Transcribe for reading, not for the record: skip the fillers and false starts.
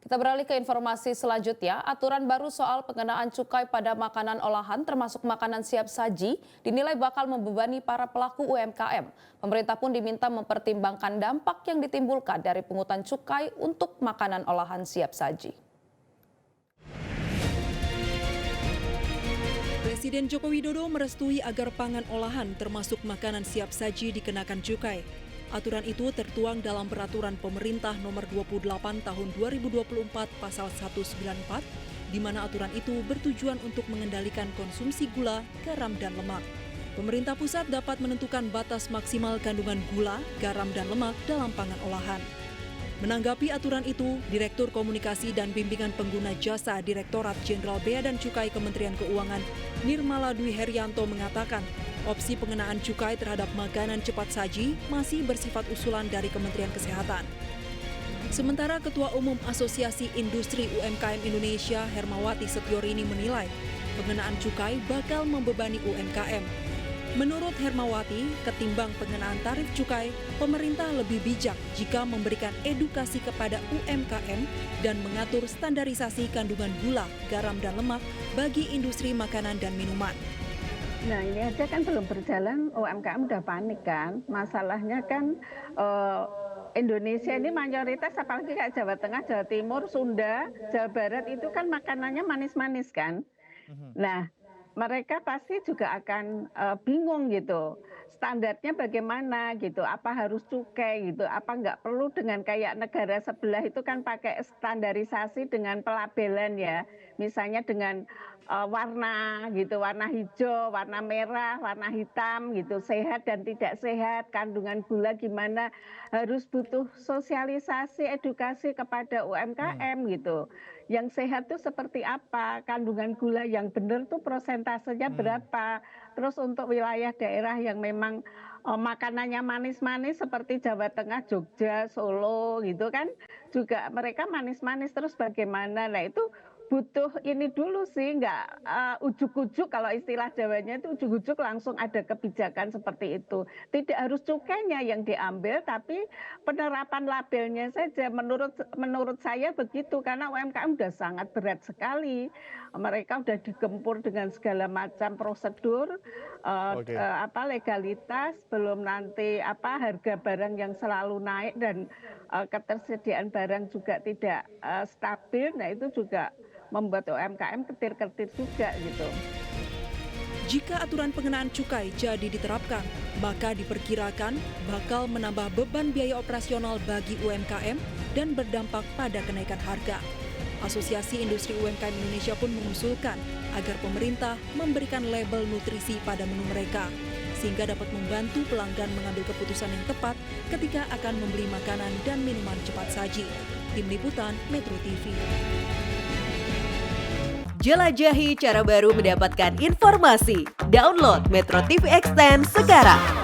Kita beralih ke informasi selanjutnya. Aturan baru soal pengenaan cukai pada makanan olahan termasuk makanan siap saji dinilai bakal membebani para pelaku UMKM. Pemerintah pun diminta mempertimbangkan dampak yang ditimbulkan dari pungutan cukai untuk makanan olahan siap saji. Presiden Joko Widodo merestui agar pangan olahan termasuk makanan siap saji dikenakan cukai. Aturan itu tertuang dalam Peraturan Pemerintah Nomor 28 Tahun 2024 Pasal 194, di mana aturan itu bertujuan untuk mengendalikan konsumsi gula, garam, dan lemak. Pemerintah pusat dapat menentukan batas maksimal kandungan gula, garam, dan lemak dalam pangan olahan. Menanggapi aturan itu, Direktur Komunikasi dan Bimbingan Pengguna Jasa Direktorat Jenderal Bea dan Cukai Kementerian Keuangan, Nirmala Dwi Herianto mengatakan, opsi pengenaan cukai terhadap makanan cepat saji masih bersifat usulan dari Kementerian Kesehatan. Sementara Ketua Umum Asosiasi Industri UMKM Indonesia, Hermawati Setiorini menilai, pengenaan cukai bakal membebani UMKM. Menurut Hermawati, ketimbang pengenaan tarif cukai, pemerintah lebih bijak jika memberikan edukasi kepada UMKM dan mengatur standarisasi kandungan gula, garam, dan lemak bagi industri makanan dan minuman. Nah ini aja kan belum berjalan, UMKM udah panik kan. Masalahnya kan Indonesia ini mayoritas apalagi kayak Jawa Tengah, Jawa Timur, Sunda, Jawa Barat itu kan makanannya manis-manis kan. Nah mereka pasti juga akan bingung gitu. Standarnya bagaimana gitu, apa harus cukai gitu, apa nggak perlu dengan kayak negara sebelah itu kan pakai standarisasi dengan pelabelan ya. Misalnya dengan warna gitu, warna hijau, warna merah, warna hitam gitu, sehat dan tidak sehat, kandungan gula gimana, harus butuh sosialisasi, edukasi kepada UMKM gitu. Yang sehat tuh seperti apa, kandungan gula yang benar tuh prosentasenya berapa. Terus untuk wilayah daerah yang memang makanannya manis-manis seperti Jawa Tengah, Jogja, Solo gitu kan, juga mereka manis-manis terus bagaimana. Nah itu butuh ini dulu sih, nggak ujuk-ujuk, kalau istilah Jawanya itu ujuk-ujuk langsung ada kebijakan seperti itu. Tidak harus cukainya yang diambil, tapi penerapan labelnya saja. Menurut saya begitu, karena UMKM udah sangat berat sekali. Mereka udah digempur dengan segala macam prosedur, legalitas, belum nanti harga barang yang selalu naik dan ketersediaan barang juga tidak stabil. Nah itu juga membuat UMKM ketir-ketir juga gitu. Jika aturan pengenaan cukai jadi diterapkan, maka diperkirakan bakal menambah beban biaya operasional bagi UMKM dan berdampak pada kenaikan harga. Asosiasi Industri UMKM Indonesia pun mengusulkan agar pemerintah memberikan label nutrisi pada menu mereka, sehingga dapat membantu pelanggan mengambil keputusan yang tepat ketika akan membeli makanan dan minuman cepat saji. Tim Liputan Metro TV. Jelajahi cara baru mendapatkan informasi. Download Metro TV Extend sekarang.